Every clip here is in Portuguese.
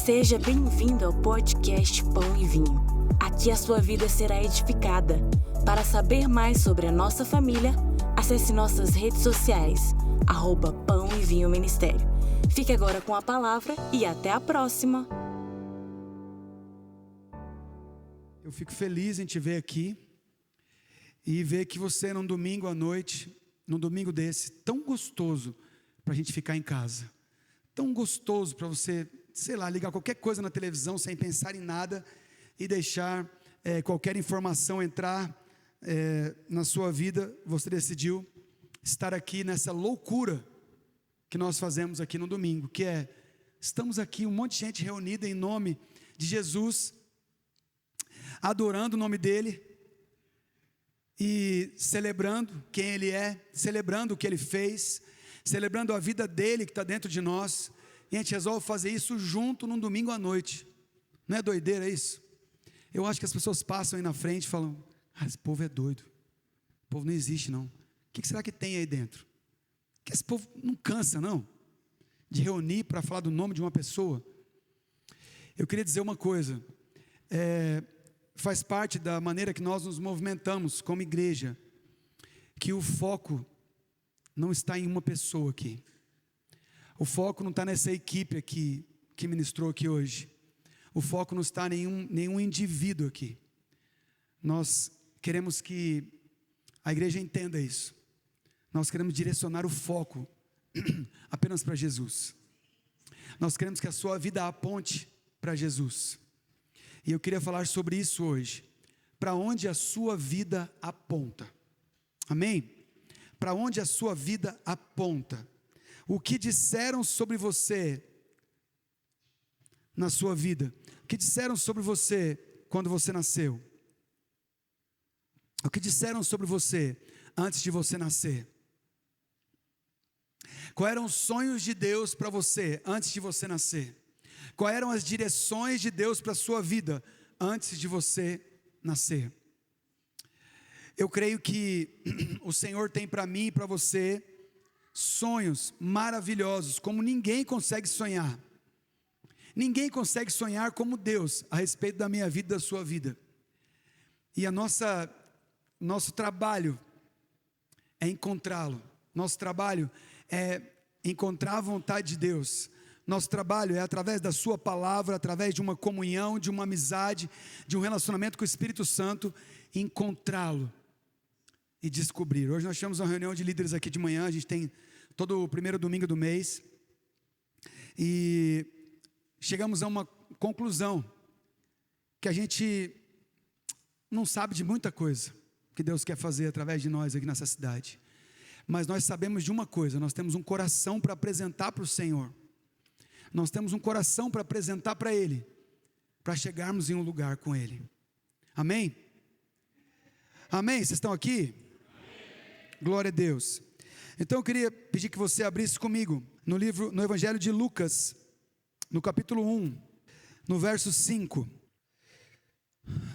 Seja bem-vindo ao podcast Pão e Vinho. Aqui a sua vida será edificada. Para saber mais sobre a nossa família, acesse nossas redes sociais, @Pão e Vinho Ministério. Fique agora com a palavra e até a próxima. Eu fico feliz em te ver aqui e ver que você num domingo à noite, num domingo desse, tão gostoso para a gente ficar em casa, tão gostoso para você, sei lá, ligar qualquer coisa na televisão sem pensar em nada e deixar qualquer informação entrar na sua vida. Você decidiu estar aqui nessa loucura que nós fazemos aqui no domingo, que é, estamos aqui, um monte de gente reunida em nome de Jesus, adorando o nome dEle e celebrando quem Ele é, celebrando o que Ele fez, celebrando a vida dEle que está dentro de nós, e a gente resolve fazer isso junto num domingo à noite. Não é doideira isso? Eu acho que as pessoas passam aí na frente e falam, esse povo é doido, o povo não existe não, o que será que tem aí dentro? Que esse povo não cansa não, de reunir para falar do nome de uma pessoa. Eu queria dizer uma coisa, faz parte da maneira que nós nos movimentamos como igreja, que o foco não está em uma pessoa aqui, o foco não está nessa equipe aqui, que ministrou aqui hoje, o foco não está em nenhum indivíduo aqui. Nós queremos que a igreja entenda isso, nós queremos direcionar o foco apenas para Jesus, nós queremos que a sua vida aponte para Jesus. E eu queria falar sobre isso hoje. Para onde a sua vida aponta? Amém? Para onde a sua vida aponta? O que disseram sobre você na sua vida? O que disseram sobre você quando você nasceu? O que disseram sobre você antes de você nascer? Quais eram os sonhos de Deus para você antes de você nascer? Quais eram as direções de Deus para a sua vida antes de você nascer? Eu creio que o Senhor tem para mim e para você sonhos maravilhosos, como ninguém consegue sonhar. Ninguém consegue sonhar como Deus a respeito da minha vida e da sua vida. E nosso trabalho é encontrá-lo. Nosso trabalho é encontrar a vontade de Deus. Nosso trabalho é através da sua palavra, através de uma comunhão, de uma amizade, de um relacionamento com o Espírito Santo, encontrá-lo e descobrir. Hoje nós tivemos uma reunião de líderes aqui de manhã, a gente tem todo o primeiro domingo do mês, e chegamos a uma conclusão, que a gente não sabe de muita coisa, que Deus quer fazer através de nós aqui nessa cidade, mas nós sabemos de uma coisa, nós temos um coração para apresentar para o Senhor. Nós temos um coração para apresentar para Ele, para chegarmos em um lugar com Ele. Amém? Amém? Vocês estão aqui? Amém. Glória a Deus. Então eu queria pedir que você abrisse comigo no Evangelho de Lucas, no capítulo 1, no verso 5.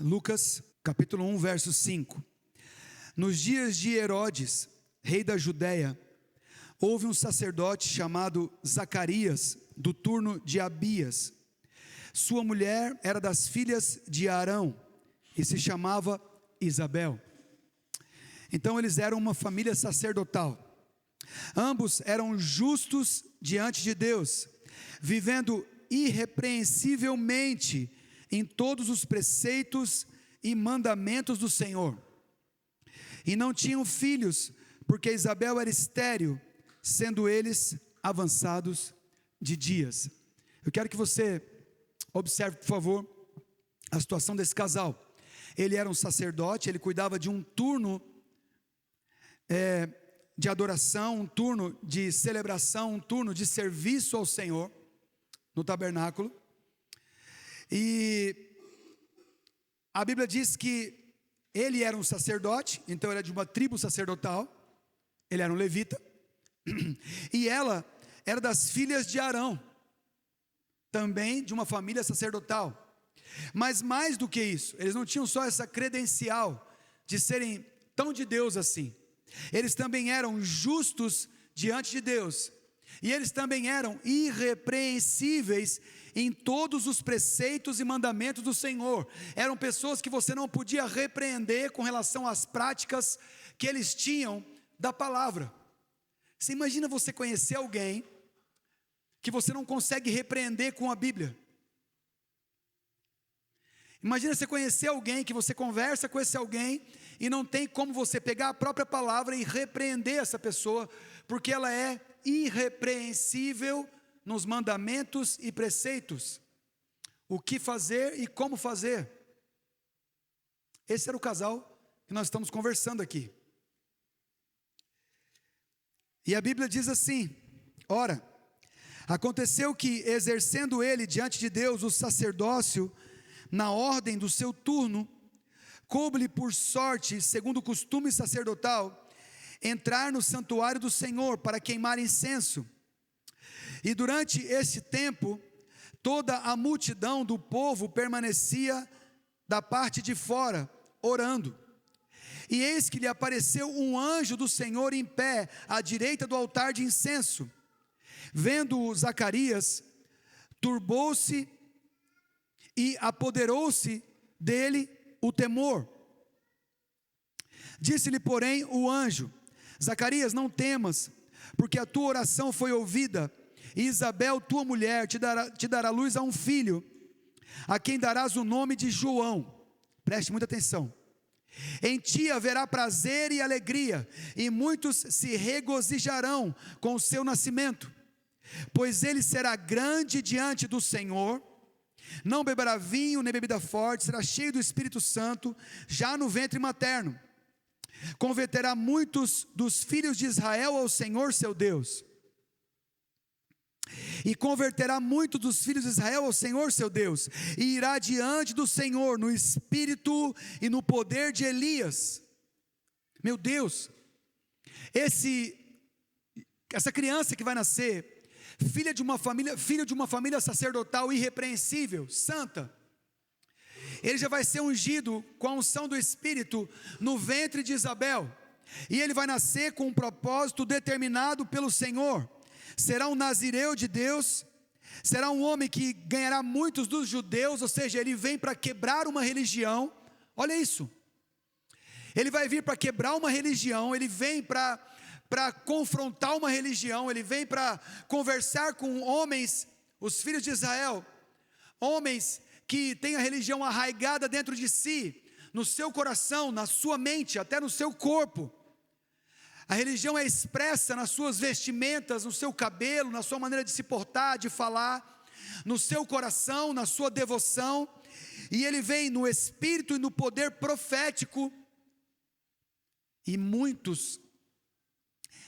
Lucas, capítulo 1, verso 5. Nos dias de Herodes, rei da Judeia, houve um sacerdote chamado Zacarias, do turno de Abias. Sua mulher era das filhas de Arão e se chamava Isabel. Então eles eram uma família sacerdotal. Ambos eram justos diante de Deus, vivendo irrepreensivelmente em todos os preceitos e mandamentos do Senhor. E não tinham filhos, porque Isabel era estéril, sendo eles avançados de dias. Eu quero que você observe, por favor, a situação desse casal. Ele era um sacerdote, ele cuidava de um turno de adoração, um turno de celebração, um turno de serviço ao Senhor, no tabernáculo. E a Bíblia diz que ele era um sacerdote, então ele era de uma tribo sacerdotal, ele era um levita, e ela era das filhas de Arão, também de uma família sacerdotal. Mas mais do que isso, eles não tinham só essa credencial de serem tão de Deus assim, eles também eram justos diante de Deus, E eles também eram irrepreensíveis em todos os preceitos e mandamentos do Senhor. Eram pessoas que você não podia repreender com relação às práticas que eles tinham da palavra. Você imagina você conhecer alguém que você não consegue repreender com a Bíblia? Imagina você conhecer alguém que você conversa com esse alguém e não tem como você pegar a própria palavra e repreender essa pessoa, porque ela é irrepreensível nos mandamentos e preceitos. O que fazer e como fazer. Esse era o casal que nós estamos conversando aqui. E a Bíblia diz assim: ora, aconteceu que, exercendo ele diante de Deus o sacerdócio, na ordem do seu turno, coube-lhe por sorte, segundo o costume sacerdotal, entrar no santuário do Senhor para queimar incenso. E durante esse tempo, toda a multidão do povo permanecia da parte de fora, orando. E eis que lhe apareceu um anjo do Senhor em pé, à direita do altar de incenso. Vendo Zacarias, turbou-se e apoderou-se dele o temor. Disse-lhe, porém, o anjo: Zacarias, não temas, porque a tua oração foi ouvida, e Isabel, tua mulher, te dará luz a um filho, a quem darás o nome de João. Preste muita atenção. Em ti haverá prazer e alegria, e muitos se regozijarão com o seu nascimento, pois ele será grande diante do Senhor. Não beberá vinho nem bebida forte, será cheio do Espírito Santo, já no ventre materno. Converterá muitos dos filhos de Israel ao Senhor seu Deus. E converterá muitos dos filhos de Israel ao Senhor seu Deus, e irá diante do Senhor no espírito e no poder de Elias. Meu Deus, essa criança que vai nascer, filho de uma família sacerdotal irrepreensível, santa, ele já vai ser ungido com a unção do Espírito no ventre de Isabel, e ele vai nascer com um propósito determinado pelo Senhor. Será um nazireu de Deus, será um homem que ganhará muitos dos judeus, ou seja, ele vem para quebrar uma religião. Olha isso, ele vai vir para quebrar uma religião, ele vem para confrontar uma religião, ele vem para conversar com homens, os filhos de Israel, homens que têm a religião arraigada dentro de si, no seu coração, na sua mente, até no seu corpo. A religião é expressa nas suas vestimentas, no seu cabelo, na sua maneira de se portar, de falar, no seu coração, na sua devoção, e ele vem no espírito e no poder profético, e muitos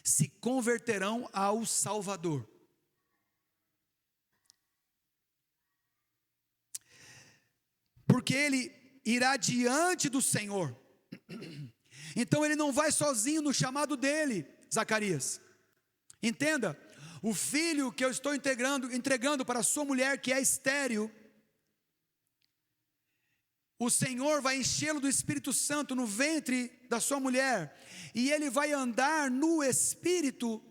se converterão ao Salvador. Porque ele irá diante do Senhor. Então ele não vai sozinho no chamado dele, Zacarias. Entenda, o filho que eu estou entregando para a sua mulher, que é estéril, o Senhor vai enchê-lo do Espírito Santo no ventre da sua mulher, e ele vai andar no Espírito,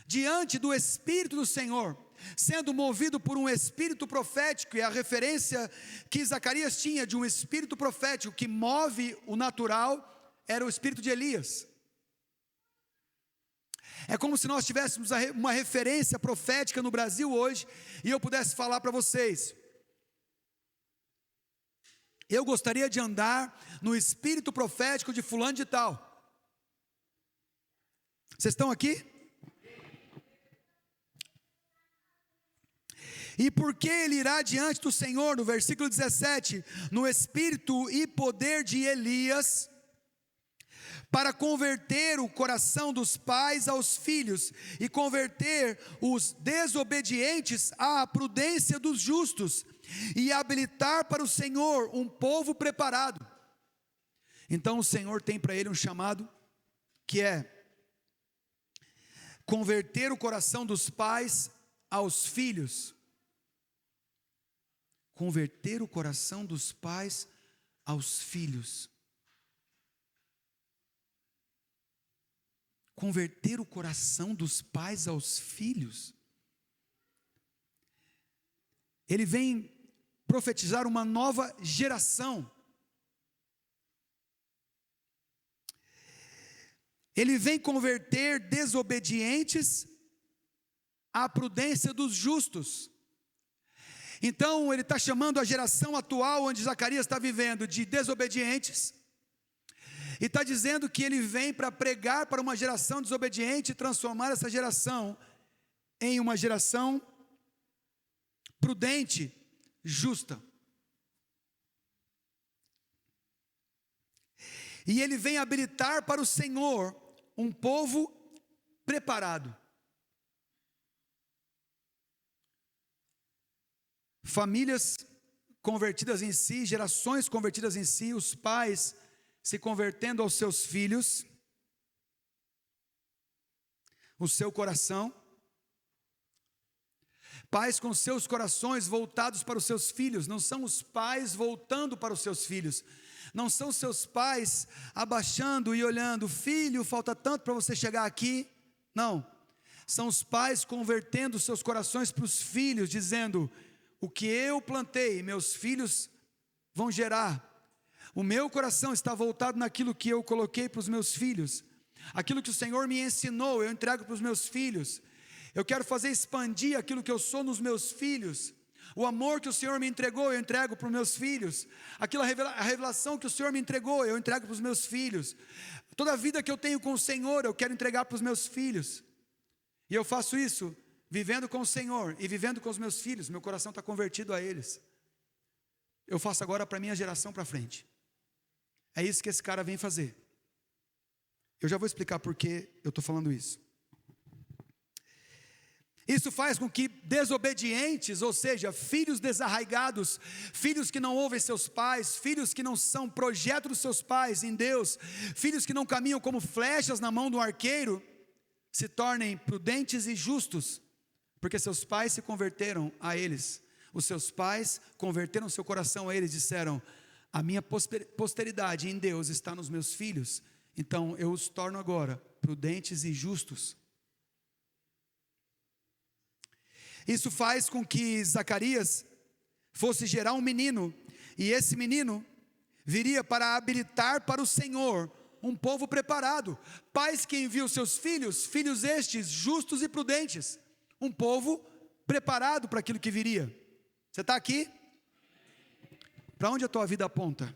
diante do Espírito do Senhor, sendo movido por um espírito profético. E a referência que Zacarias tinha de um espírito profético que move o natural, era o espírito de Elias. É como se nós tivéssemos uma referência profética no Brasil hoje, e eu pudesse falar para vocês: eu gostaria de andar no espírito profético de fulano de tal. Vocês estão aqui? E porque ele irá diante do Senhor, no versículo 17, no espírito e poder de Elias, para converter o coração dos pais aos filhos, e converter os desobedientes à prudência dos justos, e habilitar para o Senhor um povo preparado. Então o Senhor tem para ele um chamado, que é converter o coração dos pais aos filhos. Converter o coração dos pais aos filhos. converter o coração dos pais aos filhos. Ele vem profetizar uma nova geração. Ele vem converter desobedientes à prudência dos justos. Então ele está chamando a geração atual, onde Zacarias está vivendo, de desobedientes, e está dizendo que ele vem para pregar para uma geração desobediente e transformar essa geração em uma geração prudente, justa. E ele vem habilitar para o Senhor um povo preparado. Famílias convertidas em si, gerações convertidas em si, os pais se convertendo aos seus filhos, o seu coração, pais com seus corações voltados para os seus filhos. Não são os pais voltando para os seus filhos, não são seus pais abaixando e olhando, filho, falta tanto para você chegar aqui. Não, são os pais convertendo seus corações para os filhos, dizendo: o que eu plantei, meus filhos vão gerar. O meu coração está voltado naquilo que eu coloquei para os meus filhos. Aquilo que o Senhor me ensinou, eu entrego para os meus filhos. Eu quero fazer expandir aquilo que eu sou nos meus filhos. O amor que o Senhor me entregou, eu entrego para os meus filhos. A revelação que o Senhor me entregou, eu entrego para os meus filhos. Toda a vida que eu tenho com o Senhor, eu quero entregar para os meus filhos. E eu faço isso vivendo com o Senhor e vivendo com os meus filhos. Meu coração está convertido a eles. Eu faço agora para a minha geração para frente. É isso que esse cara vem fazer. Eu já vou explicar por que eu estou falando isso. Isso faz com que desobedientes, ou seja, filhos desarraigados, filhos que não ouvem seus pais, filhos que não são projeto dos seus pais em Deus, filhos que não caminham como flechas na mão do arqueiro, se tornem prudentes e justos, porque seus pais se converteram a eles. Os seus pais converteram seu coração a eles, disseram: a minha posteridade em Deus está nos meus filhos, então eu os torno agora prudentes e justos. Isso faz com que Zacarias fosse gerar um menino, e esse menino viria para habilitar para o Senhor um povo preparado, pais que enviam seus filhos, filhos estes justos e prudentes, um povo preparado para aquilo que viria. Você está aqui? Para onde a tua vida aponta?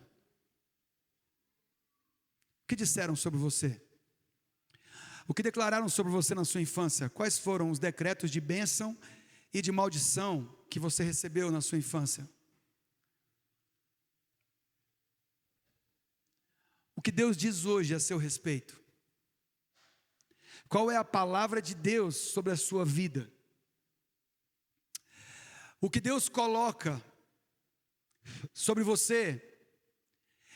O que disseram sobre você? O que declararam sobre você na sua infância? Quais foram os decretos de bênção e de maldição que você recebeu na sua infância? O que Deus diz hoje a seu respeito? Qual é a palavra de Deus sobre a sua vida? O que Deus coloca sobre você?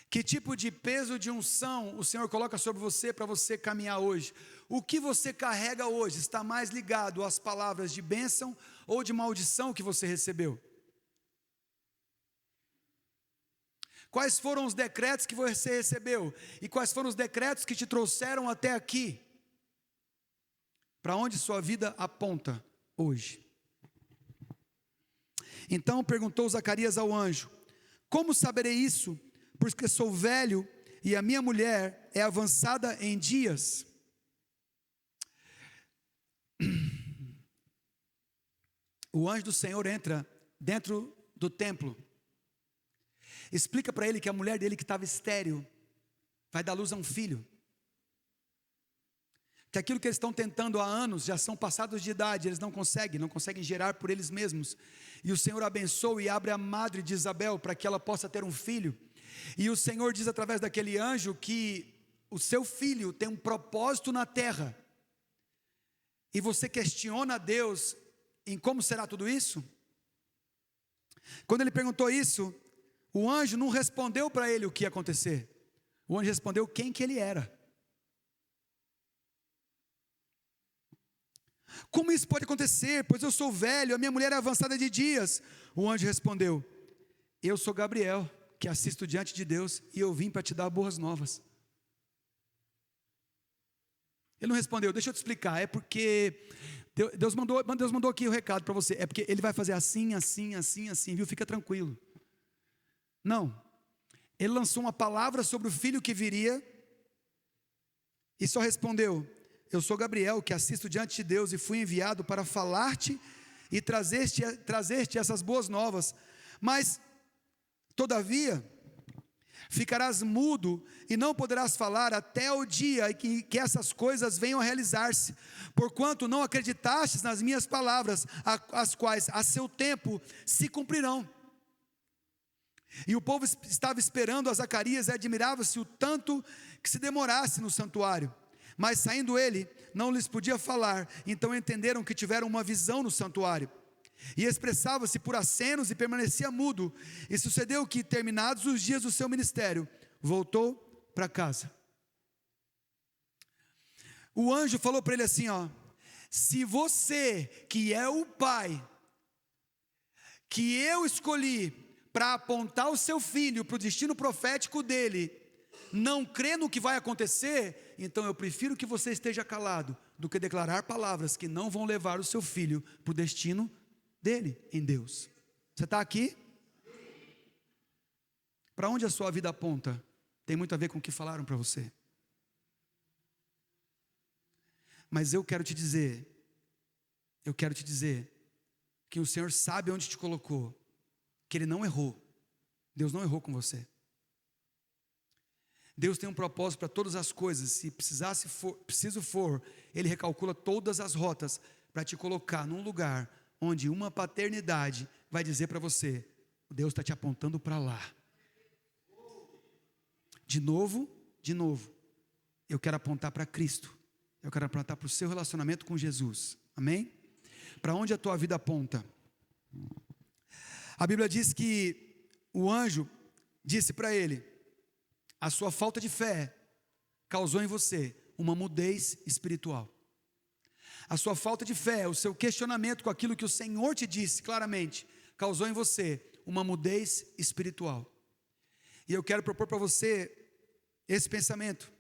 Que tipo de peso de unção o Senhor coloca sobre você para você caminhar hoje? O que você carrega hoje está mais ligado às palavras de bênção ou de maldição que você recebeu? Quais foram os decretos que você recebeu? E quais foram os decretos que te trouxeram até aqui? Para onde sua vida aponta hoje? Então perguntou Zacarias ao anjo: como saberei isso? Porque sou velho e a minha mulher é avançada em dias. O anjo do Senhor entra dentro do templo, explica para ele que a mulher dele, que estava estéril, vai dar luz a um filho, que aquilo que eles estão tentando há anos, já são passados de idade, eles não conseguem gerar por eles mesmos, e o Senhor abençoa e abre a madre de Isabel, para que ela possa ter um filho, e o Senhor diz através daquele anjo, que o seu filho tem um propósito na terra, e você questiona a Deus, em como será tudo isso? Quando ele perguntou isso, o anjo não respondeu para ele o que ia acontecer, o anjo respondeu quem que ele era. Como isso pode acontecer? Pois eu sou velho, a minha mulher é avançada de dias. O anjo respondeu: eu sou Gabriel, que assisto diante de Deus, e eu vim para te dar boas novas. Ele não respondeu. Deixa eu te explicar. É porque Deus mandou aqui o recado para você. É porque ele vai fazer assim, assim, assim, assim, viu? Fica tranquilo. Não. Ele lançou uma palavra sobre o filho que viria e só respondeu: eu sou Gabriel, que assisto diante de Deus e fui enviado para falar-te e trazer-te essas boas novas. Mas, todavia, ficarás mudo e não poderás falar até o dia em que essas coisas venham a realizar-se, porquanto não acreditastes nas minhas palavras, as quais a seu tempo se cumprirão. E o povo estava esperando a Zacarias e admirava-se o tanto que se demorasse no santuário. Mas saindo ele, não lhes podia falar, então entenderam que tiveram uma visão no santuário. E expressava-se por acenos e permanecia mudo. E sucedeu que, terminados os dias do seu ministério, voltou para casa. O anjo falou para ele assim, ó: se você, que é o pai, que eu escolhi para apontar o seu filho para o destino profético dele, não crê no que vai acontecer, então eu prefiro que você esteja calado, do que declarar palavras que não vão levar o seu filho para o destino dele em Deus. Você está aqui? Para onde a sua vida aponta? Tem muito a ver com o que falaram para você. Mas eu quero te dizer que o Senhor sabe onde te colocou, que Ele não errou. Deus não errou com você. Deus tem um propósito para todas as coisas. Se preciso for, Ele recalcula todas as rotas para te colocar num lugar onde uma paternidade vai dizer para você: Deus está te apontando para lá. De novo, eu quero apontar para Cristo. Eu quero apontar para o seu relacionamento com Jesus. Amém? Para onde a tua vida aponta? A Bíblia diz que o anjo disse para ele: a sua falta de fé causou em você uma mudez espiritual. A sua falta de fé, o seu questionamento com aquilo que o Senhor te disse claramente, causou em você uma mudez espiritual. E eu quero propor para você esse pensamento.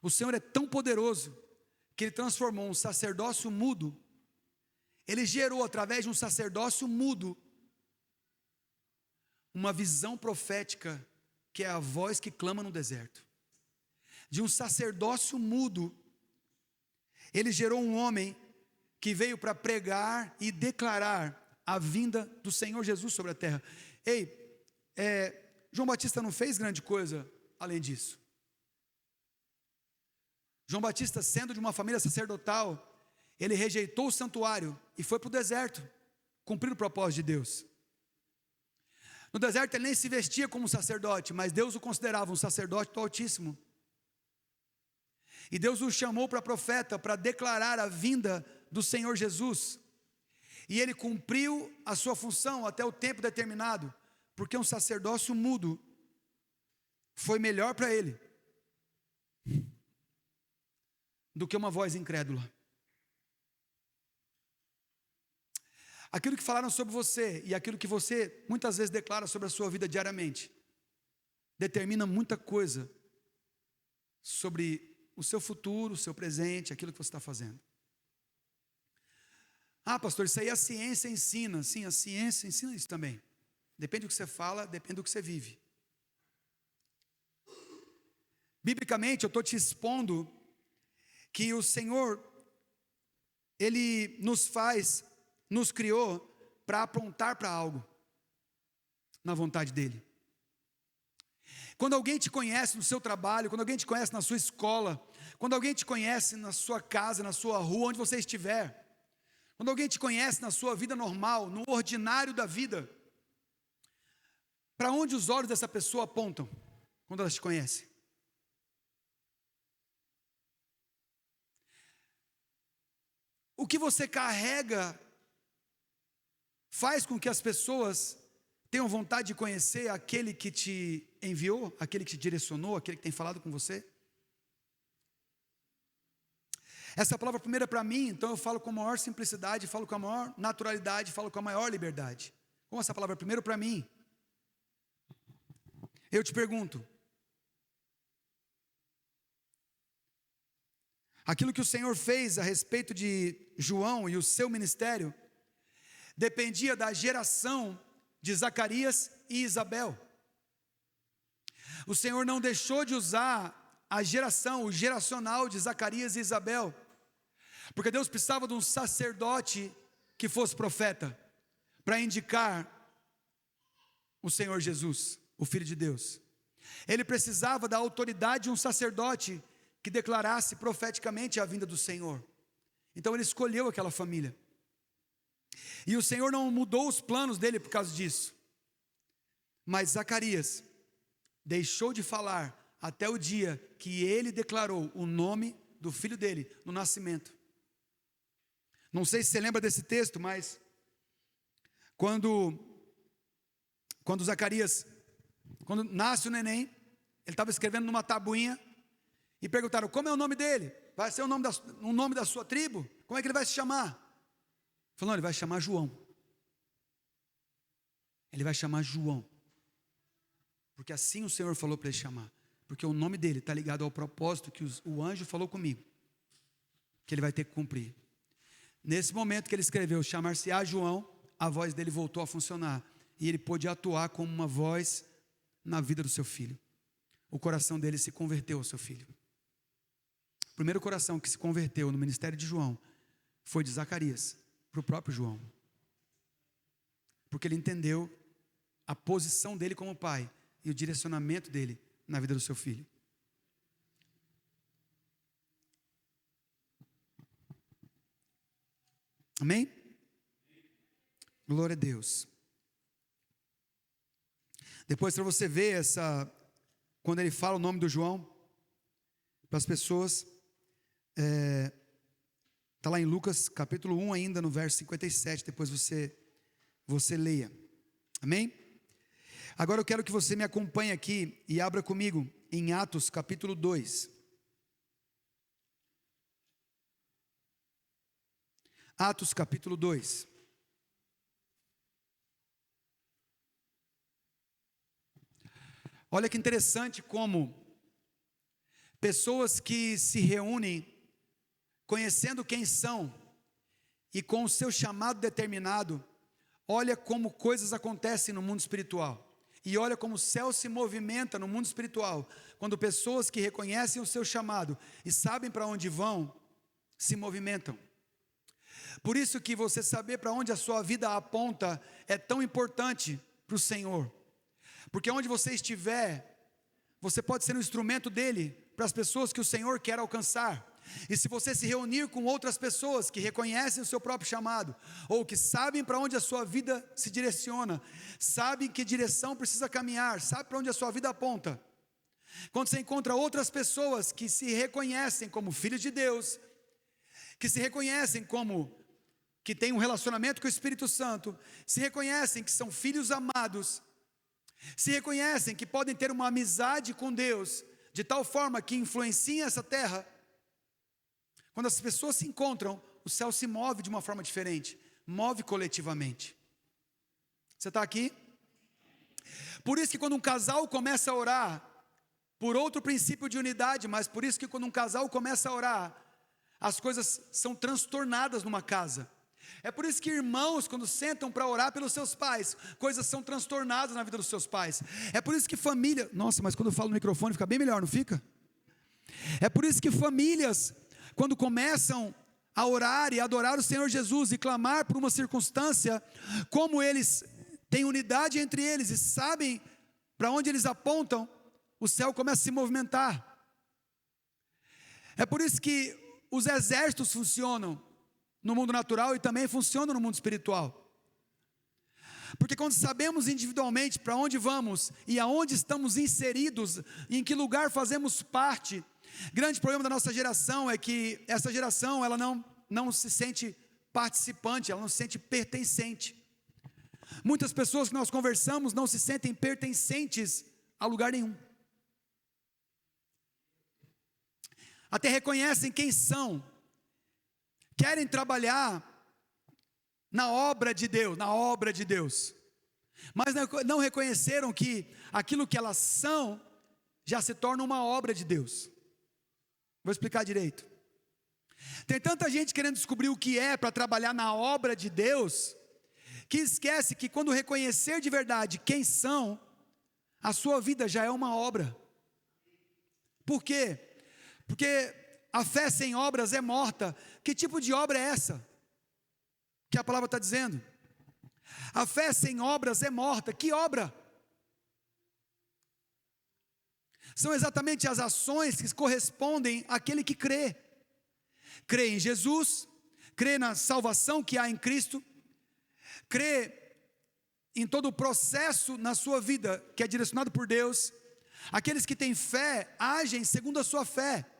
O Senhor é tão poderoso que Ele transformou um sacerdócio mudo. Ele gerou através de um sacerdócio mudo uma visão profética, que é a voz que clama no deserto. De um sacerdócio mudo, Ele gerou um homem que veio para pregar e declarar a vinda do Senhor Jesus sobre a terra. João Batista não fez grande coisa além disso. João Batista, sendo de uma família sacerdotal, ele rejeitou o santuário e foi para o deserto, cumprir o propósito de Deus. No deserto ele nem se vestia como sacerdote, mas Deus o considerava um sacerdote do Altíssimo. E Deus o chamou para profeta, para declarar a vinda do Senhor Jesus. E ele cumpriu a sua função até o tempo determinado, porque um sacerdócio mudo foi melhor para ele do que uma voz incrédula. Aquilo que falaram sobre você e aquilo que você muitas vezes declara sobre a sua vida diariamente determina muita coisa sobre o seu futuro, o seu presente, aquilo que você está fazendo. Ah, pastor, isso aí a ciência ensina. Sim, a ciência ensina isso também. Depende do que você fala, depende do que você vive. Biblicamente, eu estou te expondo que o Senhor, Ele nos criou para apontar para algo na vontade dEle. Quando alguém te conhece no seu trabalho, quando alguém te conhece na sua escola, quando alguém te conhece na sua casa, na sua rua, onde você estiver, quando alguém te conhece na sua vida normal, no ordinário da vida, para onde os olhos dessa pessoa apontam quando ela te conhece? O que você carrega faz com que as pessoas tenham vontade de conhecer aquele que te enviou, aquele que te direcionou, aquele que tem falado com você? Essa palavra primeira é para mim, então eu falo com a maior simplicidade, falo com a maior naturalidade, falo com a maior liberdade. Como essa palavra é primeiro para mim, eu te pergunto: Aquilo que o Senhor fez a respeito de João e o seu ministério dependia da geração de Zacarias e Isabel. O Senhor não deixou de usar a geração, o geracional de Zacarias e Isabel, porque Deus precisava de um sacerdote que fosse profeta, para indicar o Senhor Jesus, o Filho de Deus. Ele precisava da autoridade de um sacerdote que declarasse profeticamente a vinda do Senhor. Então ele escolheu aquela família. E o Senhor não mudou os planos dele por causa disso. Mas Zacarias deixou de falar até o dia que ele declarou o nome do filho dele no nascimento. Não sei se você lembra desse texto, mas quando Zacarias, quando nasce o neném, ele estava escrevendo numa tabuinha e perguntaram: como é o nome dele? Vai ser o nome da sua tribo? Como é que ele vai se chamar? Ele falou: não, ele vai chamar João. Ele vai chamar João, porque assim o Senhor falou para ele chamar, porque o nome dele está ligado ao propósito que o anjo falou comigo, que ele vai ter que cumprir. Nesse momento que ele escreveu chamar-se-á João, a voz dele voltou a funcionar, e ele pôde atuar como uma voz na vida do seu filho. O coração dele se converteu ao seu filho. O primeiro coração que se converteu no ministério de João foi de Zacarias, para o próprio João, porque ele entendeu a posição dele como pai e o direcionamento dele na vida do seu filho. Amém? Glória a Deus. Depois, para você ver quando ele fala o nome do João para as pessoas, está lá em Lucas capítulo 1 ainda, no verso 57, depois você leia. Amém? Agora eu quero que você me acompanhe aqui e abra comigo em Atos capítulo 2. Atos capítulo 2. Olha que interessante como pessoas que se reúnem conhecendo quem são e com o seu chamado determinado, olha como coisas acontecem no mundo espiritual. E olha como o céu se movimenta no mundo espiritual, quando pessoas que reconhecem o seu chamado e sabem para onde vão, se movimentam. Por isso que você saber para onde a sua vida aponta é tão importante para o Senhor. Porque onde você estiver, você pode ser um instrumento dele para as pessoas que o Senhor quer alcançar. E se você se reunir com outras pessoas que reconhecem o seu próprio chamado, ou que sabem para onde a sua vida se direciona, sabem que direção precisa caminhar, sabe para onde a sua vida aponta. Quando você encontra outras pessoas que se reconhecem como filhos de Deus, que se reconhecem como que têm um relacionamento com o Espírito Santo, se reconhecem que são filhos amados, se reconhecem que podem ter uma amizade com Deus, de tal forma que influencia essa terra. Quando as pessoas se encontram, o céu se move de uma forma diferente, move coletivamente. Você está aqui? Por isso que quando um casal começa a orar, por outro princípio de unidade, mas por isso que quando um casal começa a orar, as coisas são transtornadas numa casa. É por isso que irmãos, quando sentam para orar pelos seus pais, coisas são transtornadas na vida dos seus pais. É por isso que família, nossa, mas quando eu falo no microfone fica bem melhor, não fica? É por isso que famílias, quando começam a orar e adorar o Senhor Jesus e clamar por uma circunstância, como eles têm unidade entre eles e sabem para onde eles apontam, o céu começa a se movimentar. É por isso que os exércitos funcionam no mundo natural e também funcionam no mundo espiritual. Porque quando sabemos individualmente para onde vamos e aonde estamos inseridos, e em que lugar fazemos parte, grande problema da nossa geração é que essa geração ela não se sente participante, ela não se sente pertencente. Muitas pessoas que nós conversamos não se sentem pertencentes a lugar nenhum. Até reconhecem quem são, querem trabalhar na obra de Deus, mas não reconheceram que aquilo que elas são já se torna uma obra de Deus. Vou explicar direito. Tem tanta gente querendo descobrir o que é para trabalhar na obra de Deus, que esquece que quando reconhecer de verdade quem são, a sua vida já é uma obra. Por quê? Porque a fé sem obras é morta. Que tipo de obra é essa que a palavra está dizendo? A fé sem obras é morta. Que obra? São exatamente as ações que correspondem àquele que crê. Crê em Jesus, crê na salvação que há em Cristo, crê em todo o processo na sua vida que é direcionado por Deus. Aqueles que têm fé, agem segundo a sua fé.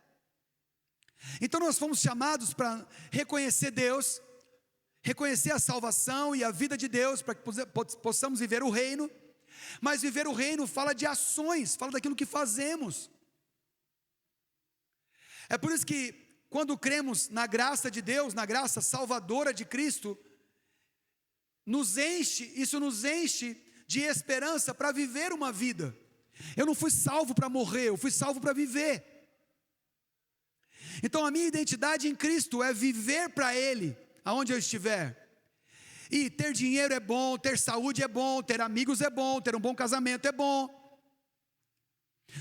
Então nós fomos chamados para reconhecer Deus, reconhecer a salvação e a vida de Deus, para que possamos viver o reino. Mas viver o reino fala de ações, fala daquilo que fazemos. É por isso que quando cremos na graça de Deus, na graça salvadora de Cristo, isso nos enche de esperança para viver uma vida. Eu não fui salvo para morrer, eu fui salvo para viver. Então a minha identidade em Cristo é viver para Ele, aonde eu estiver. E ter dinheiro é bom, ter saúde é bom, ter amigos é bom, ter um bom casamento é bom,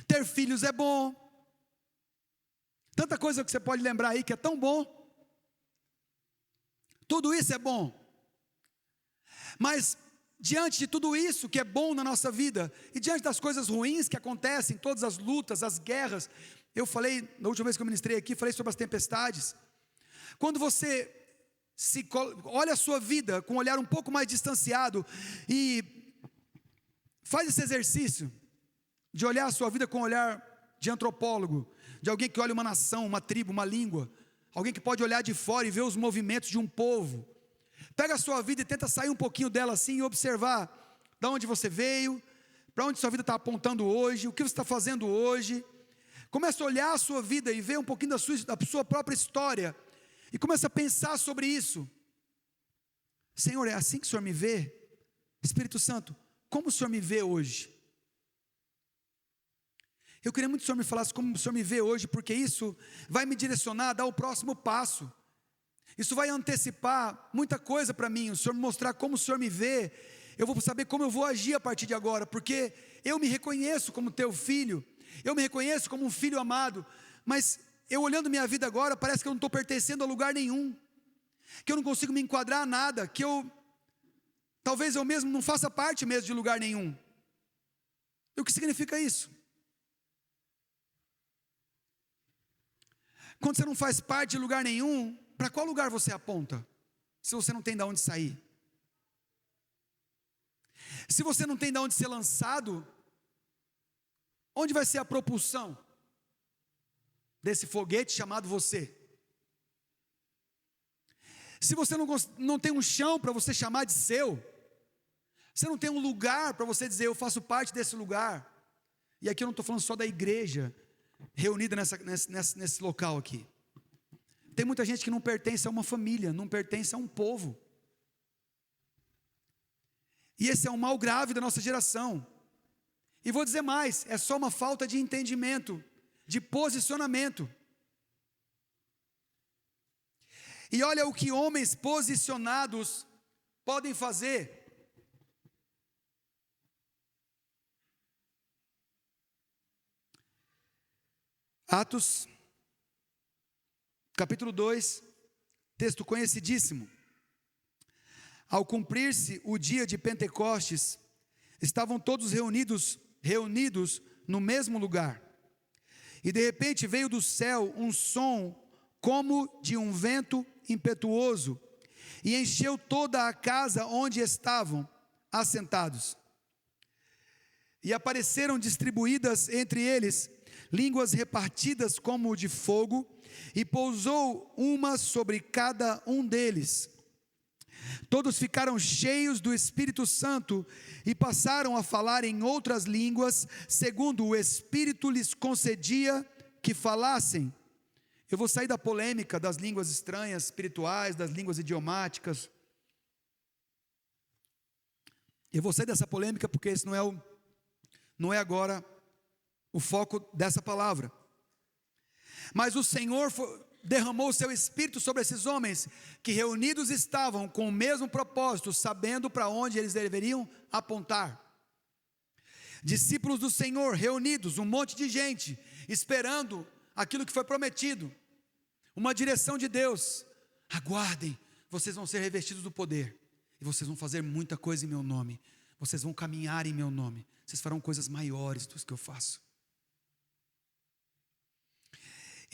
ter filhos é bom. Tanta coisa que você pode lembrar aí que é tão bom. Tudo isso é bom. Mas diante de tudo isso que é bom na nossa vida, e diante das coisas ruins que acontecem, todas as lutas, as guerras, eu falei, na última vez que eu ministrei aqui, falei sobre as tempestades. Quando você olha a sua vida com um olhar um pouco mais distanciado e faz esse exercício de olhar a sua vida com um olhar de antropólogo, de alguém que olha uma nação, uma tribo, uma língua, alguém que pode olhar de fora e ver os movimentos de um povo. Pega a sua vida e tenta sair um pouquinho dela assim e observar de onde você veio, para onde sua vida está apontando hoje, o que você está fazendo hoje. Começa a olhar a sua vida e ver um pouquinho da sua própria história e começa a pensar sobre isso. Senhor, é assim que o Senhor me vê? Espírito Santo, como o Senhor me vê hoje? Eu queria muito que o Senhor me falasse como o Senhor me vê hoje, porque isso vai me direcionar a dar o próximo passo. Isso vai antecipar muita coisa para mim. O Senhor me mostrar como o Senhor me vê, eu vou saber como eu vou agir a partir de agora, porque eu me reconheço como teu filho, eu me reconheço como um filho amado, mas eu olhando minha vida agora, parece que eu não estou pertencendo a lugar nenhum, que eu não consigo me enquadrar a nada, que talvez eu mesmo não faça parte mesmo de lugar nenhum. E o que significa isso? Quando você não faz parte de lugar nenhum, para qual lugar você aponta? Se você não tem de onde sair. Se você não tem de onde ser lançado, onde vai ser a propulsão desse foguete chamado você? Se você não tem um chão para você chamar de seu, você não tem um lugar para você dizer, eu faço parte desse lugar. E aqui eu não estou falando só da igreja reunida nesse local aqui. Tem muita gente que não pertence a uma família, não pertence a um povo. E esse é um mal grave da nossa geração. E vou dizer mais, é só uma falta de entendimento, de posicionamento. E olha o que homens posicionados podem fazer. Atos, capítulo 2, texto conhecidíssimo. Ao cumprir-se o dia de Pentecostes, estavam todos reunidos no mesmo lugar. E de repente veio do céu um som como de um vento impetuoso, e encheu toda a casa onde estavam assentados. E apareceram distribuídas entre eles línguas repartidas como de fogo, e pousou uma sobre cada um deles. Todos ficaram cheios do Espírito Santo e passaram a falar em outras línguas, segundo o Espírito lhes concedia que falassem. Eu vou sair da polêmica das línguas estranhas, espirituais, das línguas idiomáticas. Eu vou sair dessa polêmica porque esse não é agora o foco dessa palavra. Mas o Senhor derramou o seu espírito sobre esses homens, que reunidos estavam com o mesmo propósito, sabendo para onde eles deveriam apontar. Discípulos do Senhor reunidos, um monte de gente, esperando aquilo que foi prometido, uma direção de Deus. Aguardem, vocês vão ser revestidos do poder, e vocês vão fazer muita coisa em meu nome, vocês vão caminhar em meu nome, vocês farão coisas maiores do que eu faço.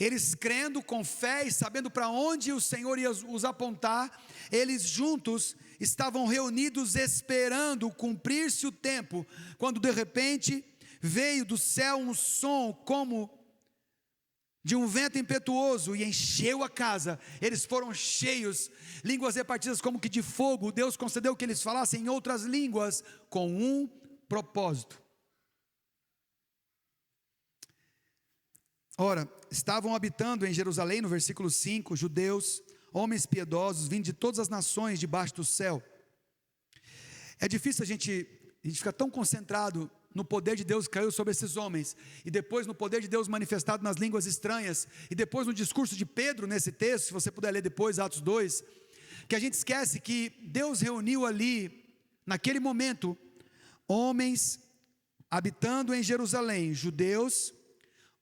Eles crendo com fé e sabendo para onde o Senhor ia os apontar, eles juntos estavam reunidos esperando cumprir-se o tempo, quando de repente veio do céu um som como de um vento impetuoso e encheu a casa. Eles foram cheios, línguas repartidas como que de fogo. Deus concedeu que eles falassem em outras línguas com um propósito. Ora, estavam habitando em Jerusalém, no versículo 5, judeus, homens piedosos, vindo de todas as nações debaixo do céu. É difícil a gente ficar tão concentrado no poder de Deus que caiu sobre esses homens, e depois no poder de Deus manifestado nas línguas estranhas, e depois no discurso de Pedro nesse texto, se você puder ler depois, Atos 2, que a gente esquece que Deus reuniu ali, naquele momento, homens habitando em Jerusalém, judeus,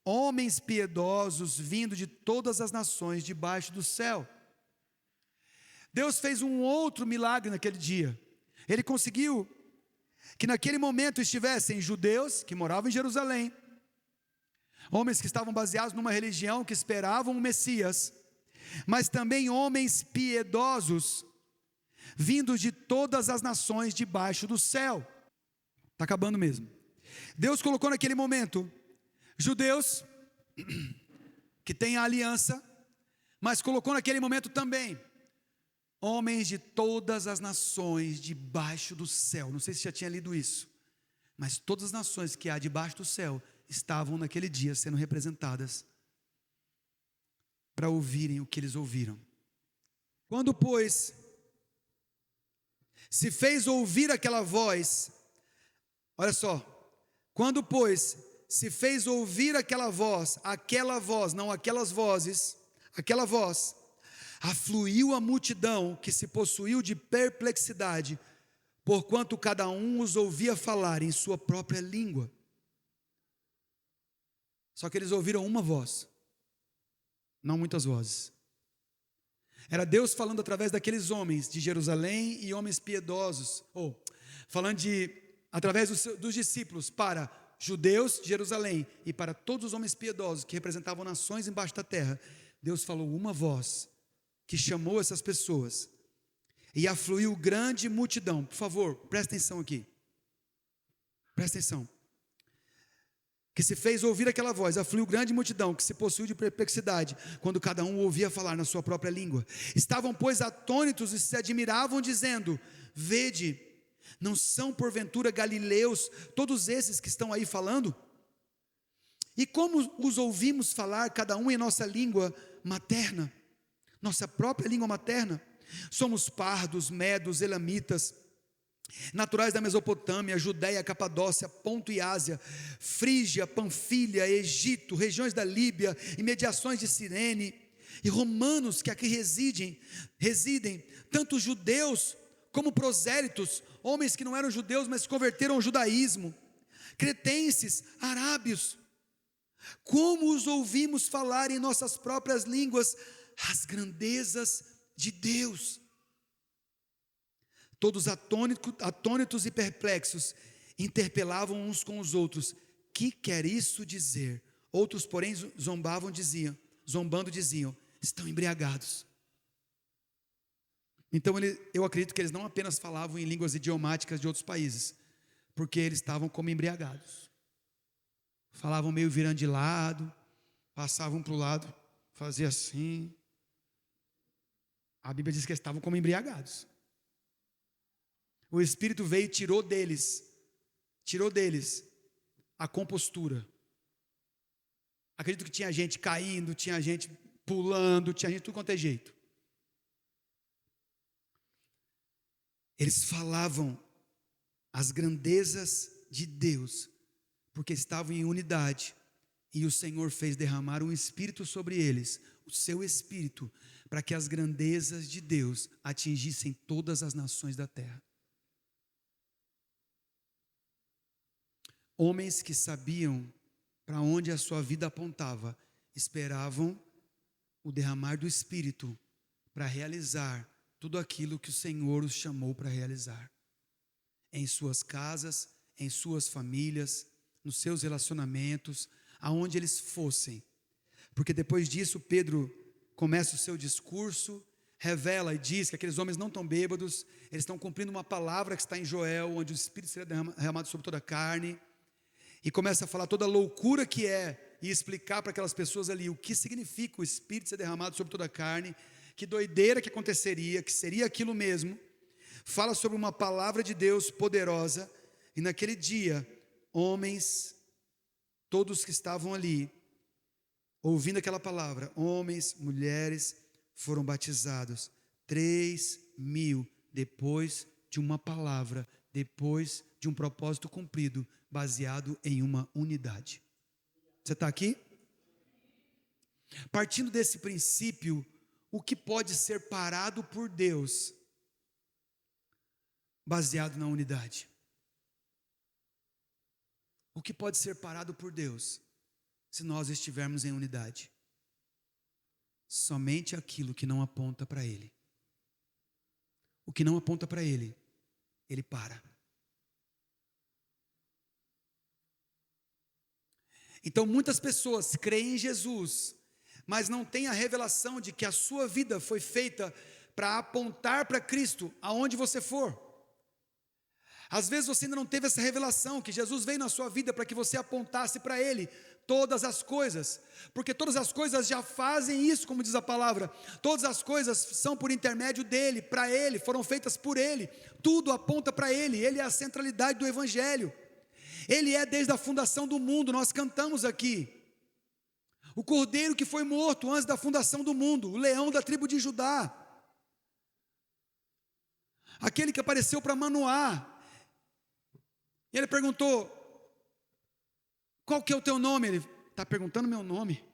homens piedosos vindo de todas as nações debaixo do céu. Deus fez um outro milagre naquele dia. Ele conseguiu que naquele momento estivessem judeus que moravam em Jerusalém, homens que estavam baseados numa religião que esperavam um Messias, mas também homens piedosos vindos de todas as nações debaixo do céu. Está acabando mesmo. Deus colocou naquele momento judeus que têm a aliança, mas colocou naquele momento também homens de todas as nações debaixo do céu. Não sei se já tinha lido isso, mas todas as nações que há debaixo do céu estavam naquele dia sendo representadas para ouvirem o que eles ouviram. Quando, pois, se fez ouvir aquela voz, olha só, quando, pois, se fez ouvir aquela voz, não aquelas vozes, aquela voz, afluiu a multidão que se possuiu de perplexidade, porquanto cada um os ouvia falar em sua própria língua. Só que eles ouviram uma voz, não muitas vozes. Era Deus falando através daqueles homens de Jerusalém e homens piedosos, falando através dos discípulos para judeus de Jerusalém e para todos os homens piedosos que representavam nações embaixo da terra. Deus falou uma voz que chamou essas pessoas e afluiu grande multidão. Por favor, presta atenção aqui, presta atenção, que se fez ouvir aquela voz, afluiu grande multidão que se possuiu de perplexidade, quando cada um ouvia falar na sua própria língua. Estavam, pois, atônitos e se admiravam, dizendo: vede, não são porventura galileus todos esses que estão aí falando? E como os ouvimos falar, cada um em nossa língua materna, nossa própria língua materna? Somos pardos, medos, elamitas, naturais da Mesopotâmia, Judéia, Capadócia, Ponto e Ásia, Frígia, Panfilha, Egito, regiões da Líbia, imediações de Cirene, e romanos que aqui residem, tanto judeus como prosélitos, homens que não eram judeus, mas se converteram ao judaísmo, cretenses, arábios. Como os ouvimos falar em nossas próprias línguas as grandezas de Deus? Todos atônitos e perplexos, interpelavam uns com os outros: que quer isso dizer? Outros, porém, zombando diziam: estão embriagados. Então eu acredito que eles não apenas falavam em línguas idiomáticas de outros países, porque eles estavam como embriagados. Falavam meio virando de lado, passavam para o lado, faziam assim. A Bíblia diz que eles estavam como embriagados. O Espírito veio e tirou deles a compostura. Acredito que tinha gente caindo, tinha gente pulando, tinha gente de tudo quanto é jeito. Eles falavam as grandezas de Deus, porque estavam em unidade E o Senhor fez derramar um espírito sobre eles, o seu espírito, para que as grandezas de Deus atingissem todas as nações da terra. Homens que sabiam para onde a sua vida apontava, esperavam o derramar do Espírito para realizar tudo aquilo que o Senhor os chamou para realizar. Em suas casas, em suas famílias, nos seus relacionamentos, aonde eles fossem. Porque depois disso Pedro começa o seu discurso, revela e diz que aqueles homens não estão bêbados, eles estão cumprindo uma palavra que está em Joel, onde o Espírito será derramado sobre toda a carne. E começa a falar toda a loucura que é, e explicar para aquelas pessoas ali o que significa o Espírito ser derramado sobre toda a carne, que doideira que aconteceria, que seria aquilo mesmo. Fala sobre uma palavra de Deus poderosa, e naquele dia, homens, todos que estavam ali, ouvindo aquela palavra, homens, mulheres, foram batizados. 3.000 depois de uma palavra, depois de um propósito cumprido, baseado em uma unidade. Você está aqui? Partindo desse princípio, o que pode ser parado por Deus, baseado na unidade? O que pode ser parado por Deus, se nós estivermos em unidade? Somente aquilo que não aponta para Ele. O que não aponta para Ele, Ele para. Então muitas pessoas creem em Jesus, mas não têm a revelação de que a sua vida foi feita para apontar para Cristo aonde você for. Às vezes você ainda não teve essa revelação, que Jesus veio na sua vida para que você apontasse para Ele todas as coisas, porque todas as coisas já fazem isso, como diz a palavra, todas as coisas são por intermédio dEle, para Ele, foram feitas por Ele, tudo aponta para Ele, Ele é a centralidade do Evangelho. Ele é desde a fundação do mundo, nós cantamos aqui. O cordeiro que foi morto antes da fundação do mundo, o leão da tribo de Judá. Aquele que apareceu para Manoá. E ele perguntou, qual que é o teu nome? Ele está perguntando meu nome.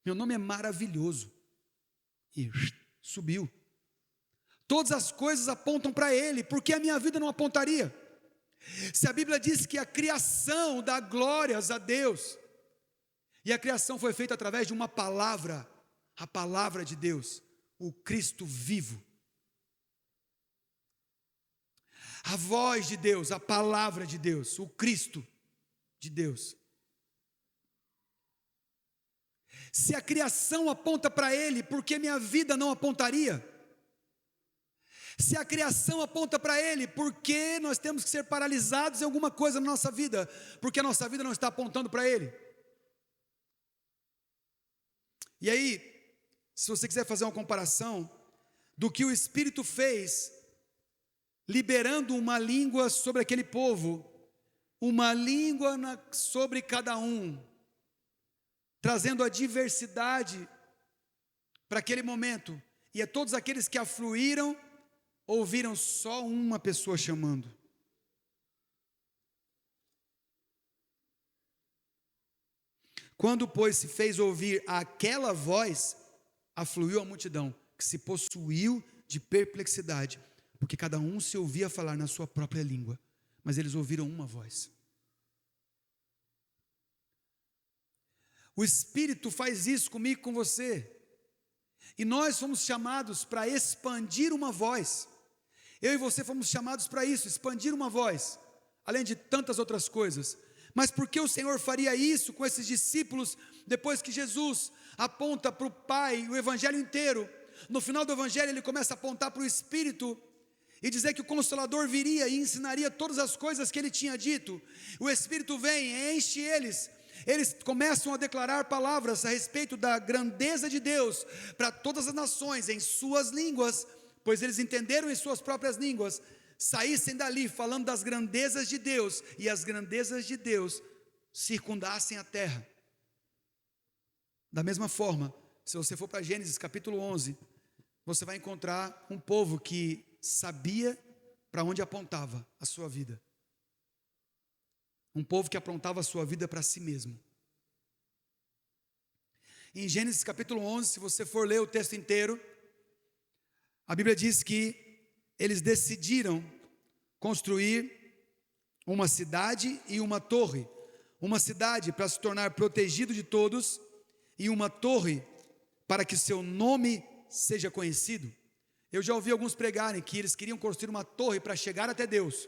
Meu nome é maravilhoso. E subiu. Todas as coisas apontam para Ele, porque a minha vida não apontaria? Se a Bíblia diz que a criação dá glórias a Deus, e a criação foi feita através de uma palavra, a palavra de Deus, o Cristo vivo, a voz de Deus, a palavra de Deus, o Cristo de Deus. Se a criação aponta para Ele, por que minha vida não apontaria? Se a criação aponta para Ele, por que nós temos que ser paralisados em alguma coisa na nossa vida? Porque a nossa vida não está apontando para Ele. E aí, se você quiser fazer uma comparação do que o Espírito fez, liberando uma língua sobre aquele povo, uma língua sobre cada um, trazendo a diversidade para aquele momento, e a todos aqueles que afluíram, ouviram só uma pessoa chamando. Quando, pois, se fez ouvir aquela voz, afluiu a multidão, que se possuiu de perplexidade, porque cada um se ouvia falar na sua própria língua, mas eles ouviram uma voz. O Espírito faz isso comigo e com você, e nós fomos chamados para expandir uma voz. Eu e você fomos chamados para isso, expandir uma voz, além de tantas outras coisas. Mas por que o Senhor faria isso com esses discípulos, depois que Jesus aponta para o Pai o Evangelho inteiro? No final do Evangelho ele começa a apontar para o Espírito, e dizer que o Consolador viria e ensinaria todas as coisas que ele tinha dito. O Espírito vem, enche eles começam a declarar palavras a respeito da grandeza de Deus, para todas as nações, em suas línguas, pois eles entenderam em suas próprias línguas, saíssem dali falando das grandezas de Deus, e as grandezas de Deus circundassem a terra. Da mesma forma, se você for para Gênesis capítulo 11, você vai encontrar um povo que sabia para onde apontava a sua vida. Um povo que apontava a sua vida para si mesmo. Em Gênesis capítulo 11, se você for ler o texto inteiro, a Bíblia diz que eles decidiram construir uma cidade e uma torre. Uma cidade para se tornar protegido de todos, e uma torre para que seu nome seja conhecido. Eu já ouvi alguns pregarem que eles queriam construir uma torre para chegar até Deus.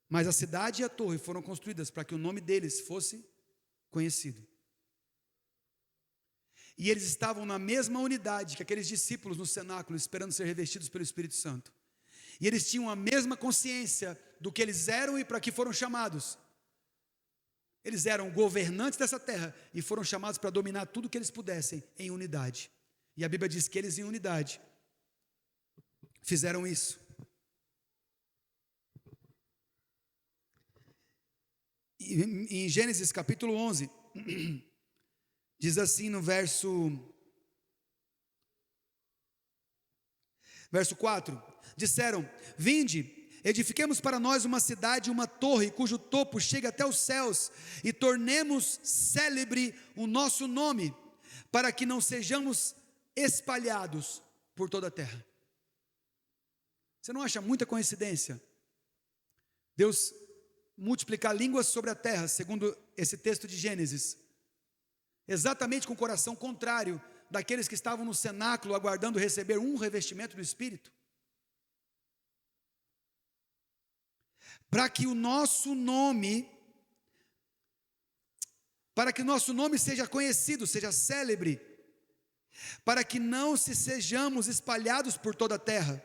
Mas a cidade e a torre foram construídas para que o nome deles fosse conhecido. E eles estavam na mesma unidade que aqueles discípulos no cenáculo, esperando ser revestidos pelo Espírito Santo. E eles tinham a mesma consciência do que eles eram e para que foram chamados. Eles eram governantes dessa terra e foram chamados para dominar tudo que eles pudessem em unidade. E a Bíblia diz que eles em unidade fizeram isso. E em Gênesis capítulo 11, diz assim no verso 4, disseram: vinde, edifiquemos para nós uma cidade, uma torre, cujo topo chegue até os céus, e tornemos célebre o nosso nome, para que não sejamos espalhados por toda a terra. Você não acha muita coincidência Deus multiplicar línguas sobre a terra, segundo esse texto de Gênesis, exatamente com o coração contrário daqueles que estavam no cenáculo aguardando receber um revestimento do Espírito? Para que o nosso nome seja conhecido, seja célebre, para que não sejamos espalhados por toda a terra.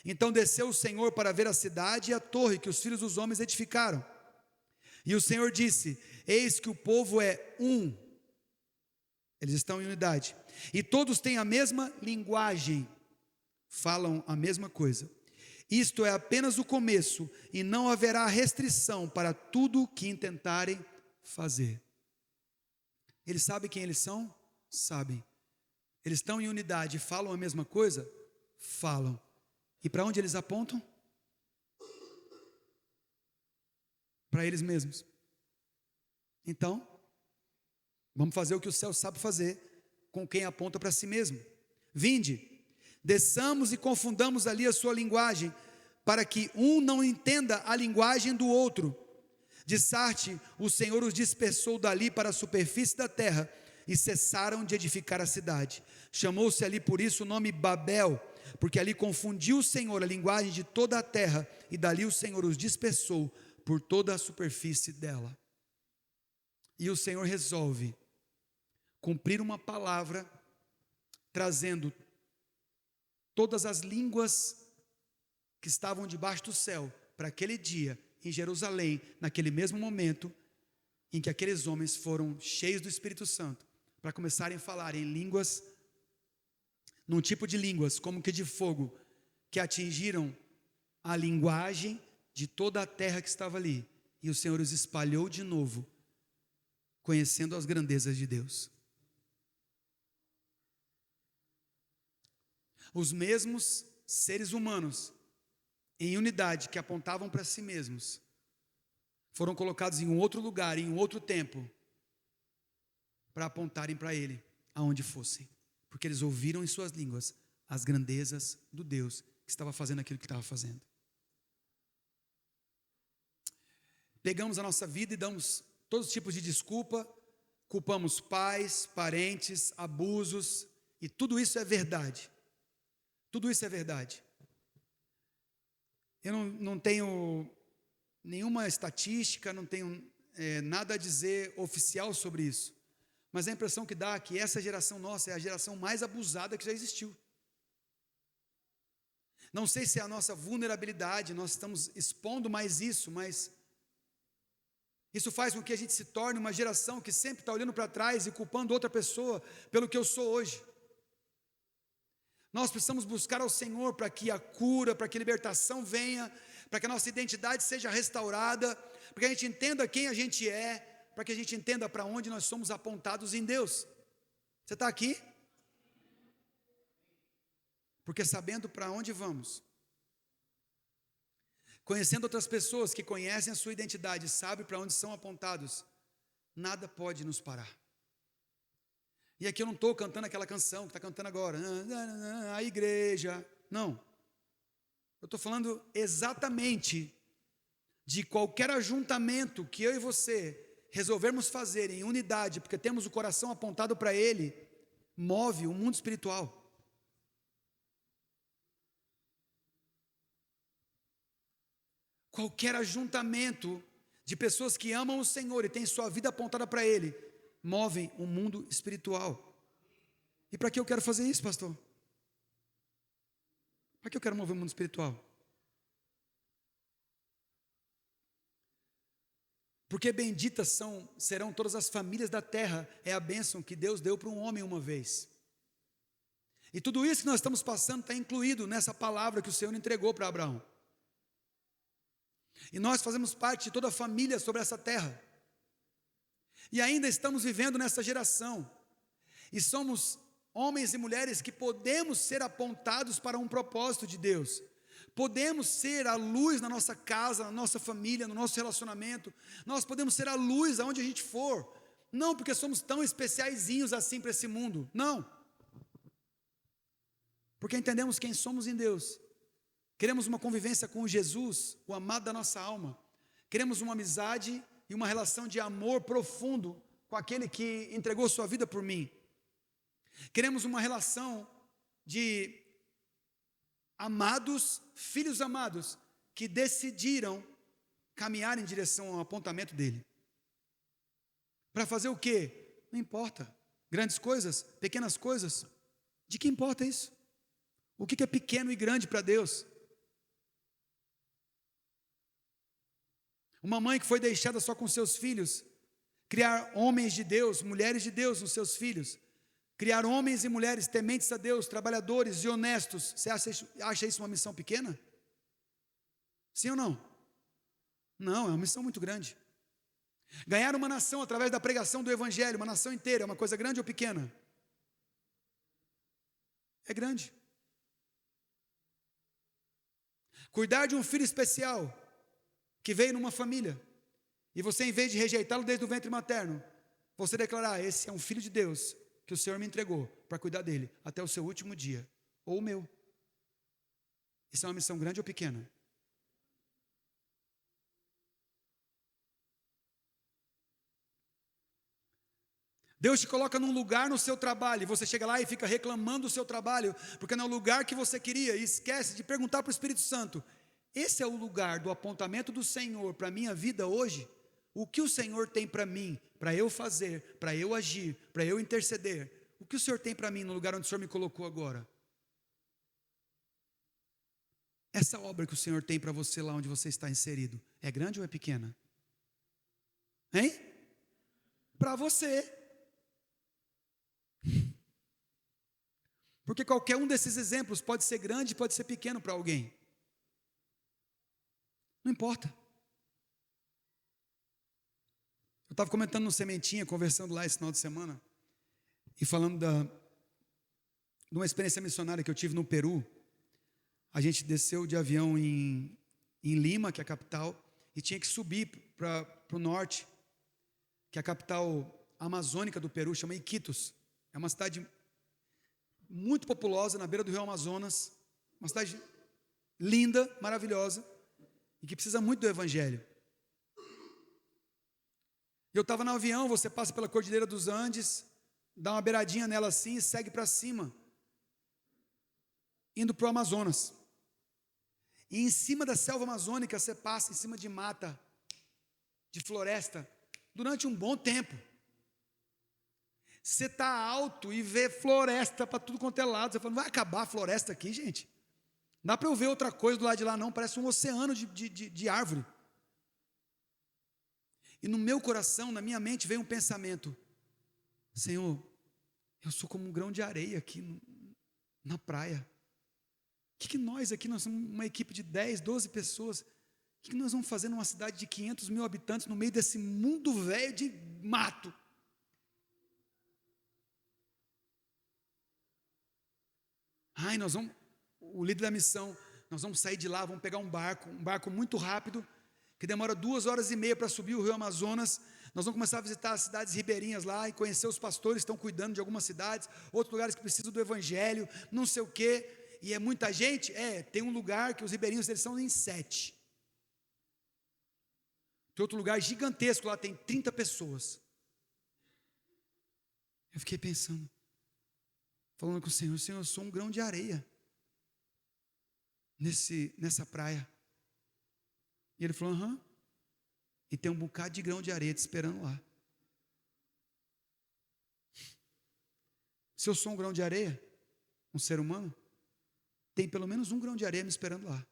Então desceu o Senhor para ver a cidade e a torre que os filhos dos homens edificaram. E o Senhor disse: eis que o povo é um, eles estão em unidade, e todos têm a mesma linguagem, falam a mesma coisa. Isto é apenas o começo, e não haverá restrição para tudo o que intentarem fazer. Eles sabem quem eles são? Sabem. Eles estão em unidade, falam a mesma coisa? Falam. E para onde eles apontam? Para eles mesmos. Então, vamos fazer o que o céu sabe fazer com quem aponta para si mesmo. Vinde, desçamos e confundamos ali a sua linguagem, para que um não entenda a linguagem do outro. De Sarte, o Senhor os dispersou dali para a superfície da terra, e cessaram de edificar a cidade. Chamou-se ali por isso o nome Babel, porque ali confundiu o Senhor a linguagem de toda a terra, e dali o Senhor os dispersou por toda a superfície dela. E o Senhor resolve cumprir uma palavra, trazendo todas as línguas que estavam debaixo do céu, para aquele dia, em Jerusalém, naquele mesmo momento, em que aqueles homens foram cheios do Espírito Santo, para começarem a falar em línguas, num tipo de línguas, como que de fogo, que atingiram a linguagem de toda a terra que estava ali, e o Senhor os espalhou de novo, conhecendo as grandezas de Deus. Os mesmos seres humanos, em unidade, que apontavam para si mesmos, foram colocados em um outro lugar, em um outro tempo, para apontarem para Ele, aonde fossem, porque eles ouviram em suas línguas as grandezas do Deus que estava fazendo aquilo que estava fazendo. Pegamos a nossa vida e damos todos os tipos de desculpa, culpamos pais, parentes, abusos, e tudo isso é verdade. Tudo isso é verdade. Eu não tenho nenhuma estatística, não tenho nada a dizer oficial sobre isso, mas a impressão que dá é que essa geração nossa é a geração mais abusada que já existiu. Não sei se é a nossa vulnerabilidade, nós estamos expondo mais isso, mas isso faz com que a gente se torne uma geração que sempre está olhando para trás e culpando outra pessoa pelo que eu sou hoje. Nós precisamos buscar ao Senhor para que a cura, para que a libertação venha, para que a nossa identidade seja restaurada, para que a gente entenda quem a gente é, para que a gente entenda para onde nós somos apontados em Deus. Você está aqui? Porque sabendo para onde vamos, conhecendo outras pessoas que conhecem a sua identidade, sabem para onde são apontados, nada pode nos parar. E aqui eu não estou cantando aquela canção que está cantando agora, a igreja. Não. Eu estou falando exatamente de qualquer ajuntamento que eu e você resolvermos fazer em unidade, porque temos o coração apontado para Ele, move o mundo espiritual. Qualquer ajuntamento de pessoas que amam o Senhor e têm sua vida apontada para Ele, movem o mundo espiritual. E para que eu quero fazer isso, pastor? Para que eu quero mover o mundo espiritual? Porque benditas serão todas as famílias da terra, é a bênção que Deus deu para um homem uma vez. E tudo isso que nós estamos passando está incluído nessa palavra que o Senhor entregou para Abraão. E nós fazemos parte de toda a família sobre essa terra. E ainda estamos vivendo nessa geração. E somos homens e mulheres que podemos ser apontados para um propósito de Deus. Podemos ser a luz na nossa casa, na nossa família, no nosso relacionamento. Nós podemos ser a luz aonde a gente for. Não porque somos tão especiaizinhos assim para esse mundo. Não. Porque entendemos quem somos em Deus. Queremos uma convivência com Jesus, o amado da nossa alma. Queremos uma amizade e uma relação de amor profundo com aquele que entregou sua vida por mim. Queremos uma relação de amados, filhos amados, que decidiram caminhar em direção ao apontamento dele. Para fazer o quê? Não importa. Grandes coisas, pequenas coisas. De que importa isso? O que é pequeno e grande para Deus? Uma mãe que foi deixada só com seus filhos, criar homens de Deus, mulheres de Deus nos seus filhos, criar homens e mulheres tementes a Deus, trabalhadores e honestos, você acha isso uma missão pequena? Sim ou não? Não, é uma missão muito grande. Ganhar uma nação através da pregação do Evangelho, uma nação inteira, é uma coisa grande ou pequena? É grande. Cuidar de um filho especial, que veio numa família, e você, em vez de rejeitá-lo desde o ventre materno, você declarar: esse é um filho de Deus, que o Senhor me entregou para cuidar dele até o seu último dia, ou o meu. Isso é uma missão grande ou pequena? Deus te coloca num lugar no seu trabalho, e você chega lá e fica reclamando do seu trabalho, porque não é o lugar que você queria, e esquece de perguntar para o Espírito Santo: esse é o lugar do apontamento do Senhor para a minha vida hoje? O que o Senhor tem para mim, para eu fazer, para eu agir, para eu interceder? O que o Senhor tem para mim no lugar onde o Senhor me colocou agora? Essa obra que o Senhor tem para você lá onde você está inserido, é grande ou é pequena? Hein? Para você. Porque qualquer um desses exemplos pode ser grande, pode ser pequeno para alguém. Não importa. Eu estava comentando no Sementinha, conversando lá esse final de semana, e falando de uma experiência missionária que eu tive no Peru. A gente desceu de avião em Lima, que é a capital, e tinha que subir para o norte, que é a capital amazônica do Peru, chama Iquitos. É uma cidade muito populosa, na beira do rio Amazonas, uma cidade linda, maravilhosa, e que precisa muito do Evangelho. Eu estava no avião, você passa pela Cordilheira dos Andes, dá uma beiradinha nela assim e segue para cima, indo para o Amazonas. E em cima da selva amazônica você passa em cima de mata, de floresta, durante um bom tempo. Você está alto e vê floresta para tudo quanto é lado. Você fala: não vai acabar a floresta aqui, gente? Não dá para eu ver outra coisa do lado de lá não, parece um oceano de árvore. E no meu coração, na minha mente, veio um pensamento: Senhor, eu sou como um grão de areia aqui na praia. O que nós aqui, nós somos uma equipe de 10, 12 pessoas, o que nós vamos fazer numa cidade de 500 mil habitantes, no meio desse mundo velho de mato? O líder da missão, nós vamos sair de lá, vamos pegar um barco muito rápido, que demora 2 horas e meia para subir o rio Amazonas, Nós vamos começar a visitar as cidades ribeirinhas lá e conhecer os pastores que estão cuidando de algumas cidades, outros lugares que precisam do evangelho, não sei o quê. E é muita gente? Tem um lugar que os ribeirinhos eles são em 7. Tem outro lugar gigantesco, lá tem 30 pessoas. Eu fiquei pensando, falando com o Senhor, eu sou um grão de areia nessa praia. E ele falou, aham. E tem um bocado de grão de areia te esperando lá. Se eu sou um grão de areia, um ser humano, tem pelo menos um grão de areia me esperando lá.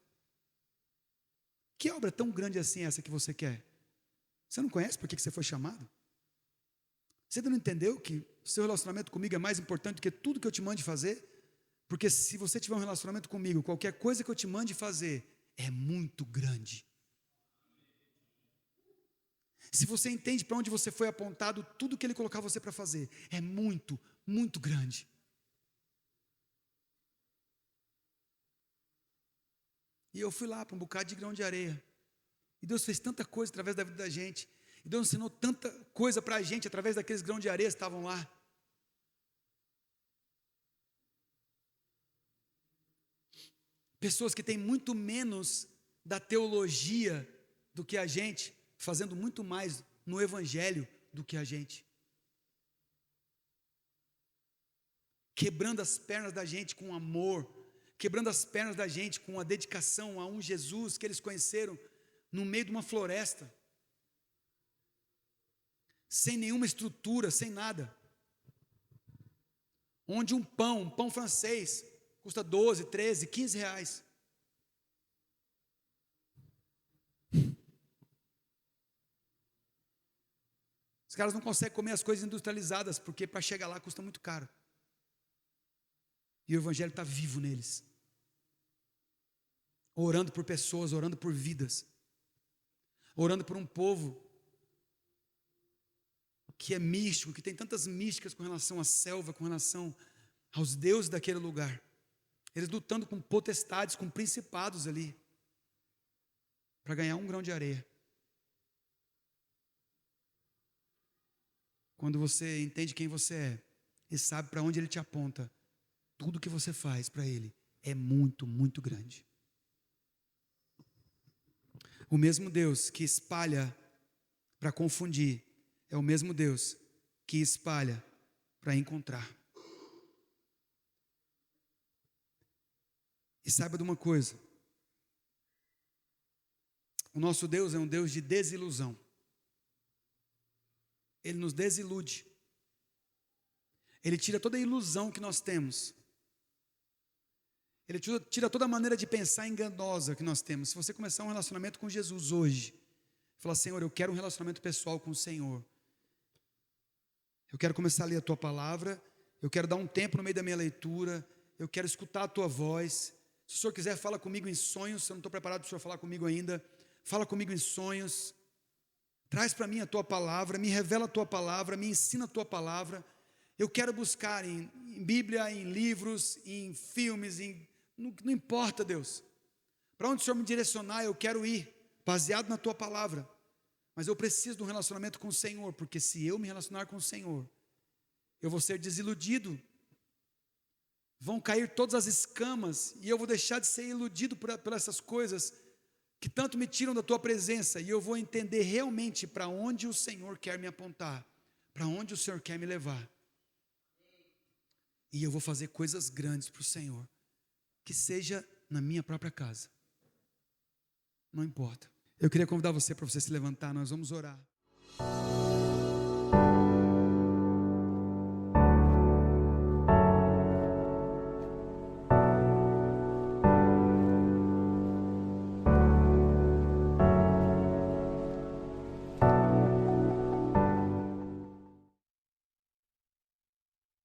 Que obra tão grande assim é essa que você quer? Você não conhece por que você foi chamado? Você ainda não entendeu que o seu relacionamento comigo é mais importante do que tudo que eu te mande fazer? Porque se você tiver um relacionamento comigo, qualquer coisa que eu te mande fazer é muito grande. Se você entende para onde você foi apontado, tudo que Ele colocar você para fazer é muito, muito grande. E eu fui lá para um bocado de grão de areia. E Deus fez tanta coisa através da vida da gente. E Deus ensinou tanta coisa para a gente através daqueles grãos de areia que estavam lá. Pessoas que têm muito menos da teologia do que a gente, fazendo muito mais no evangelho do que a gente. Quebrando as pernas da gente com amor, quebrando as pernas da gente com a dedicação a um Jesus que eles conheceram no meio de uma floresta, sem nenhuma estrutura, sem nada, onde um pão francês, custa 12, 13, 15 reais. Os caras não conseguem comer as coisas industrializadas, porque para chegar lá custa muito caro. E o evangelho está vivo neles, orando por pessoas, orando por vidas, orando por um povo que é místico, que tem tantas místicas com relação à selva, com relação aos deuses daquele lugar. Eles lutando com potestades, com principados ali, para ganhar um grão de areia. Quando você entende quem você é e sabe para onde Ele te aponta, tudo que você faz para Ele é muito, muito grande. O mesmo Deus que espalha para confundir é o mesmo Deus que espalha para encontrar. E saiba de uma coisa, o nosso Deus é um Deus de desilusão. Ele nos desilude. Ele tira toda a ilusão que nós temos. Ele tira toda a maneira de pensar enganosa que nós temos. Se você começar um relacionamento com Jesus hoje, falar, Senhor, eu quero um relacionamento pessoal com o Senhor. Eu quero começar a ler a Tua palavra. Eu quero dar um tempo no meio da minha leitura. Eu quero escutar a Tua voz. Se o Senhor quiser, fala comigo em sonhos. Eu não estou preparado para o Senhor falar comigo ainda. Fala comigo em sonhos. Traz para mim a Tua palavra. Me revela a Tua palavra. Me ensina a Tua palavra. Eu quero buscar em Bíblia, em livros, em filmes, não importa, Deus. Para onde o Senhor me direcionar, eu quero ir, baseado na Tua palavra. Mas eu preciso de um relacionamento com o Senhor, porque se eu me relacionar com o Senhor, eu vou ser desiludido. Vão cair todas as escamas, e eu vou deixar de ser iludido por essas coisas que tanto me tiram da Tua presença, e eu vou entender realmente para onde o Senhor quer me apontar, para onde o Senhor quer me levar. E eu vou fazer coisas grandes para o Senhor, que seja na minha própria casa, não importa. Eu queria convidar você para você se levantar, nós vamos orar.